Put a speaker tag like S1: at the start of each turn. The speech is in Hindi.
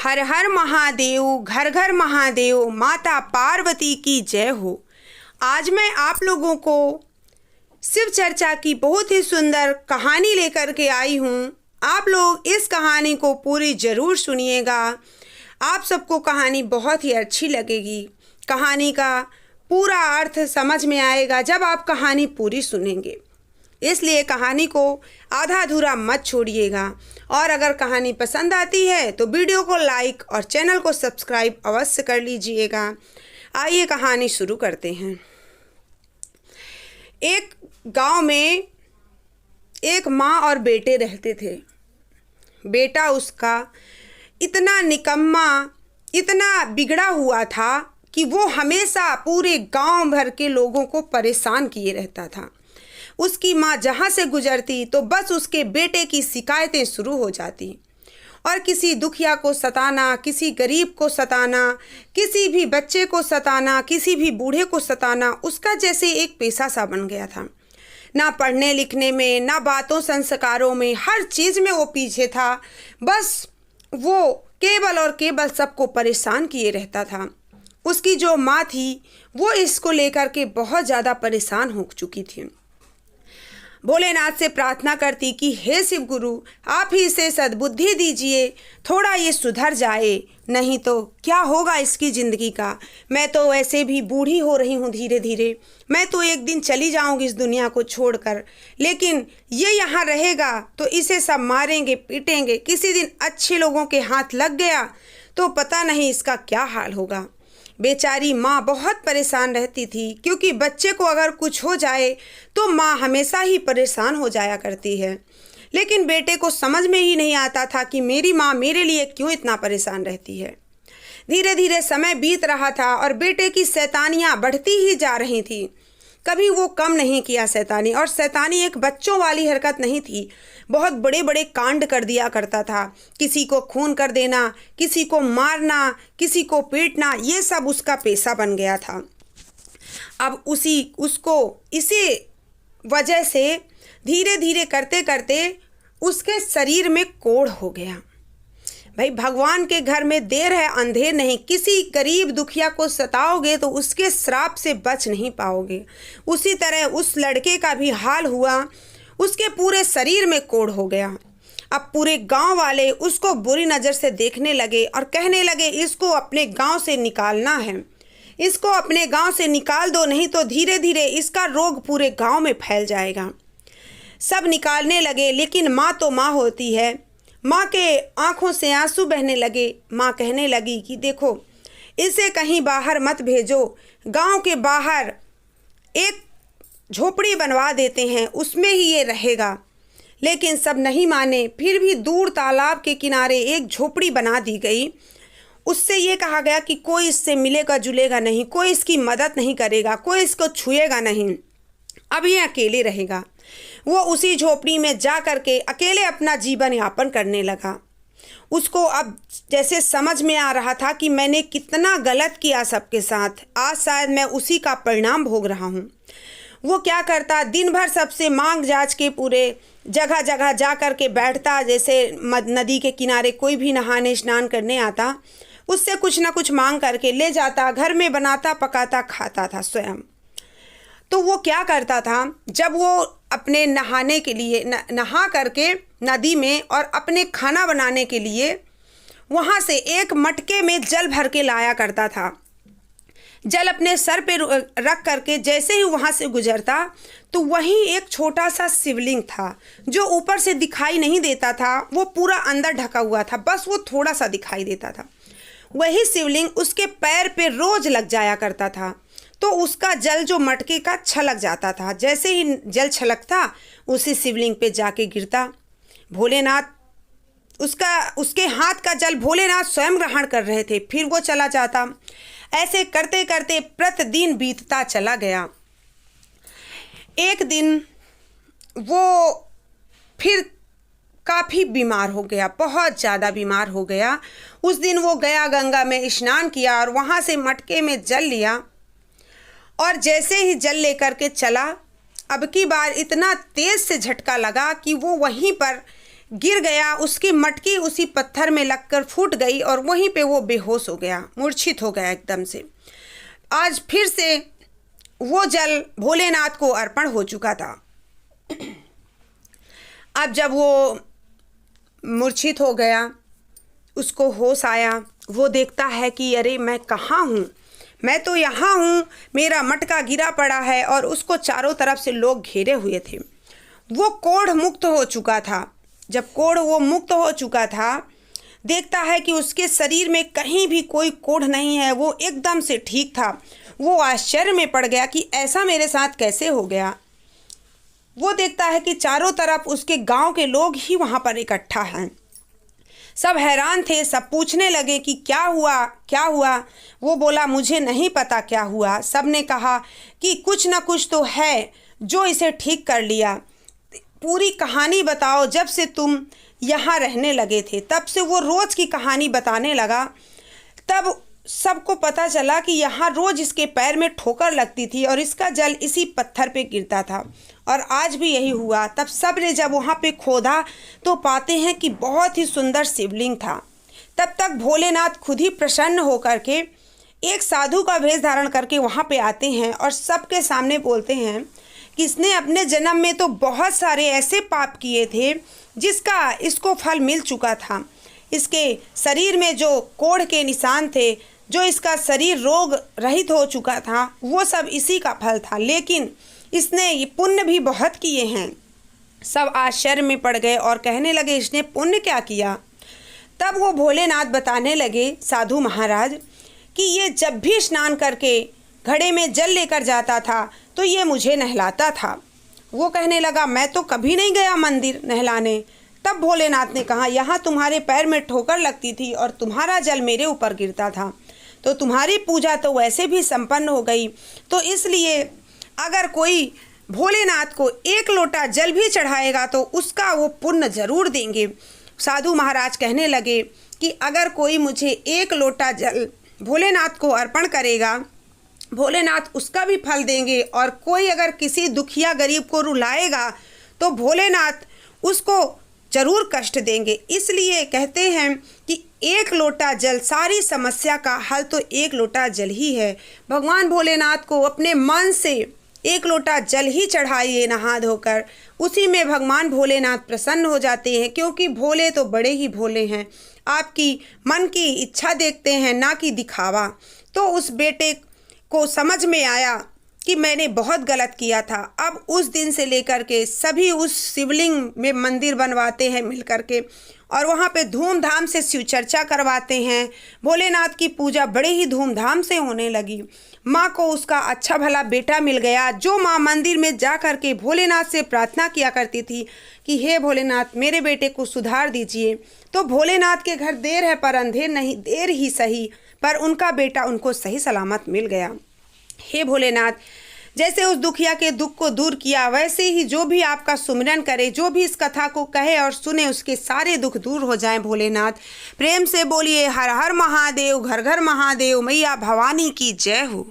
S1: हर हर महादेव, घर घर महादेव, माता पार्वती की जय हो। आज मैं आप लोगों को शिव चर्चा की बहुत ही सुंदर कहानी लेकर के आई हूँ। आप लोग इस कहानी को पूरी ज़रूर सुनिएगा। आप सबको कहानी बहुत ही अच्छी लगेगी। कहानी का पूरा अर्थ समझ में आएगा जब आप कहानी पूरी सुनेंगे। इसलिए कहानी को आधा अधूरा मत छोड़िएगा। और अगर कहानी पसंद आती है तो वीडियो को लाइक और चैनल को सब्सक्राइब अवश्य कर लीजिएगा। आइए कहानी शुरू करते हैं। एक गांव में एक माँ और बेटे रहते थे। बेटा उसका इतना निकम्मा, इतना बिगड़ा हुआ था कि वो हमेशा पूरे गांव भर के लोगों को परेशान किए रहता था। उसकी माँ जहाँ से गुजरती तो बस उसके बेटे की शिकायतें शुरू हो जाती और किसी दुखिया को सताना, किसी गरीब को सताना, किसी भी बच्चे को सताना, किसी भी बूढ़े को सताना उसका जैसे एक पेशा सा बन गया था। ना पढ़ने लिखने में, ना बातों संस्कारों में, हर चीज़ में वो पीछे था। बस वो केवल और केवल सबको परेशान किए रहता था। उसकी जो माँ थी वो इसको लेकर के बहुत ज़्यादा परेशान हो चुकी थी। भोलेनाथ से प्रार्थना करती कि हे शिव गुरु, आप ही इसे सद्बुद्धि दीजिए, थोड़ा ये सुधर जाए, नहीं तो क्या होगा इसकी ज़िंदगी का। मैं तो वैसे भी बूढ़ी हो रही हूँ धीरे धीरे, मैं तो एक दिन चली जाऊँगी इस दुनिया को छोड़कर, लेकिन ये यहाँ रहेगा तो इसे सब मारेंगे पीटेंगे। किसी दिन अच्छे लोगों के हाथ लग गया तो पता नहीं इसका क्या हाल होगा। बेचारी माँ बहुत परेशान रहती थी, क्योंकि बच्चे को अगर कुछ हो जाए तो माँ हमेशा ही परेशान हो जाया करती है। लेकिन बेटे को समझ में ही नहीं आता था कि मेरी माँ मेरे लिए क्यों इतना परेशान रहती है। धीरे धीरे समय बीत रहा था और बेटे की शैतानियाँ बढ़ती ही जा रही थी। कभी वो कम नहीं किया शैतानी, और शैतानी एक बच्चों वाली हरकत नहीं थी। बहुत बड़े बड़े कांड कर दिया करता था। किसी को खून कर देना, किसी को मारना, किसी को पीटना, ये सब उसका पेशा बन गया था। अब उसको इसी वजह से धीरे धीरे करते करते उसके शरीर में कोढ़ हो गया। भाई, भगवान के घर में देर है अंधेर नहीं। किसी गरीब दुखिया को सताओगे तो उसके श्राप से बच नहीं पाओगे। उसी तरह उस लड़के का भी हाल हुआ। उसके पूरे शरीर में कोढ़ हो गया। अब पूरे गांव वाले उसको बुरी नज़र से देखने लगे और कहने लगे इसको अपने गांव से निकालना है, इसको अपने गांव से निकाल दो, नहीं तो धीरे धीरे इसका रोग पूरे गांव में फैल जाएगा। सब निकालने लगे, लेकिन माँ तो माँ होती है। माँ के आंखों से आंसू बहने लगे। माँ कहने लगी कि देखो, इसे कहीं बाहर मत भेजो, गांव के बाहर एक झोपड़ी बनवा देते हैं, उसमें ही ये रहेगा। लेकिन सब नहीं माने। फिर भी दूर तालाब के किनारे एक झोपड़ी बना दी गई। उससे ये कहा गया कि कोई इससे मिलेगा जुलेगा नहीं, कोई इसकी मदद नहीं करेगा, कोई इसको छुएगा नहीं, अब ये अकेले रहेगा। वो उसी झोपड़ी में जा कर के अकेले अपना जीवन यापन करने लगा। उसको अब जैसे समझ में आ रहा था कि मैंने कितना गलत किया सबके साथ, आज शायद मैं उसी का परिणाम भोग रहा हूँ। वो क्या करता, दिन भर सबसे मांग जांच के पूरे जगह जगह जा कर के बैठता। जैसे नदी के किनारे कोई भी नहाने स्नान करने आता, उससे कुछ ना कुछ मांग करके ले जाता, घर में बनाता पकाता खाता था स्वयं। तो वो क्या करता था, जब वो अपने नहाने के लिए नहा करके नदी में और अपने खाना बनाने के लिए वहाँ से एक मटके में जल भर के लाया करता था। जल अपने सर पे रख करके जैसे ही वहाँ से गुजरता तो वहीं एक छोटा सा शिवलिंग था, जो ऊपर से दिखाई नहीं देता था, वो पूरा अंदर ढका हुआ था, बस वो थोड़ा सा दिखाई देता था। वही शिवलिंग उसके पैर पे रोज लग जाया करता था, तो उसका जल जो मटके का छलक जाता था। जैसे ही जल छलकता उसी शिवलिंग पे जाके गिरता। भोलेनाथ उसके हाथ का जल भोलेनाथ स्वयं ग्रहण कर रहे थे, फिर वो चला जाता। ऐसे करते करते प्रतिदिन बीतता चला गया। एक दिन वो फिर काफ़ी बीमार हो गया, बहुत ज़्यादा बीमार हो गया। उस दिन वो गया, गंगा में स्नान किया और वहाँ से मटके में जल लिया। और जैसे ही जल लेकर के चला, अब की बार इतना तेज़ से झटका लगा कि वो वहीं पर गिर गया, उसकी मटकी उसी पत्थर में लगकर फूट गई और वहीं पे वो बेहोश हो गया, मूर्छित हो गया एकदम से। आज फिर से वो जल भोलेनाथ को अर्पण हो चुका था। अब जब वो मूर्छित हो गया, उसको होश आया, वो देखता है कि अरे मैं कहाँ हूँ, मैं तो यहाँ हूँ, मेरा मटका गिरा पड़ा है। और उसको चारों तरफ से लोग घेरे हुए थे। वो कोढ़ मुक्त हो चुका था। जब कोढ़ वो मुक्त हो चुका था, देखता है कि उसके शरीर में कहीं भी कोई कोढ़ नहीं है, वो एकदम से ठीक था। वो आश्चर्य में पड़ गया कि ऐसा मेरे साथ कैसे हो गया। वो देखता है कि चारों तरफ उसके गांव के लोग ही वहाँ पर इकट्ठा हैं। सब हैरान थे, सब पूछने लगे कि क्या हुआ क्या हुआ। वो बोला मुझे नहीं पता क्या हुआ। सब ने कहा कि कुछ ना कुछ तो है जो इसे ठीक कर लिया। पूरी कहानी बताओ, जब से तुम यहाँ रहने लगे थे तब से। वो रोज़ की कहानी बताने लगा। तब सबको पता चला कि यहाँ रोज़ इसके पैर में ठोकर लगती थी और इसका जल इसी पत्थर पे गिरता था और आज भी यही हुआ। तब सब ने जब वहाँ पे खोदा तो पाते हैं कि बहुत ही सुंदर शिवलिंग था। तब तक भोलेनाथ खुद ही प्रसन्न होकर के एक साधु का वेश धारण करके वहाँ पे आते हैं और सबके सामने बोलते हैं कि इसने अपने जन्म में तो बहुत सारे ऐसे पाप किए थे जिसका इसको फल मिल चुका था। इसके शरीर में जो कोढ़ के निशान थे, जो इसका शरीर रोग रहित हो चुका था, वो सब इसी का फल था। लेकिन इसने ये पुण्य भी बहुत किए हैं। सब आश्चर्य में पड़ गए और कहने लगे इसने पुण्य क्या किया। तब वो भोलेनाथ बताने लगे साधु महाराज कि ये जब भी स्नान करके घड़े में जल लेकर जाता था तो ये मुझे नहलाता था। वो कहने लगा मैं तो कभी नहीं गया मंदिर नहलाने। तब भोलेनाथ ने कहा यहाँ तुम्हारे पैर में ठोकर लगती थी और तुम्हारा जल मेरे ऊपर गिरता था, तो तुम्हारी पूजा तो वैसे भी संपन्न हो गई। तो इसलिए अगर कोई भोलेनाथ को एक लोटा जल भी चढ़ाएगा तो उसका वो पुण्य जरूर देंगे। साधु महाराज कहने लगे कि अगर कोई मुझे एक लोटा जल भोलेनाथ को अर्पण करेगा, भोलेनाथ उसका भी फल देंगे। और कोई अगर किसी दुखिया गरीब को रुलाएगा तो भोलेनाथ उसको जरूर कष्ट देंगे। इसलिए कहते हैं कि एक लोटा जल, सारी समस्या का हल तो एक लोटा जल ही है। भगवान भोलेनाथ को अपने मन से एक लोटा जल ही चढ़ाइए नहा धोकर, उसी में भगवान भोलेनाथ प्रसन्न हो जाते हैं। क्योंकि भोले तो बड़े ही भोले हैं, आपकी मन की इच्छा देखते हैं, ना कि दिखावा। तो उस बेटे को समझ में आया कि मैंने बहुत गलत किया था। अब उस दिन से लेकर के सभी उस शिवलिंग में मंदिर बनवाते हैं मिल कर के और वहाँ पे धूमधाम से शिव चर्चा करवाते हैं। भोलेनाथ की पूजा बड़े ही धूमधाम से होने लगी। माँ को उसका अच्छा भला बेटा मिल गया। जो माँ मंदिर में जा कर के भोलेनाथ से प्रार्थना किया करती थी कि हे भोलेनाथ मेरे बेटे को सुधार दीजिए, तो भोलेनाथ के घर देर है पर अंधेर नहीं, देर ही सही पर उनका बेटा उनको सही सलामत मिल गया। हे भोलेनाथ, जैसे उस दुखिया के दुख को दूर किया, वैसे ही जो भी आपका सुमिरन करे, जो भी इस कथा को कहे और सुने, उसके सारे दुख दूर हो जाएं। भोलेनाथ, प्रेम से बोलिए हर हर महादेव, घर घर महादेव, मैया भवानी की जय हो।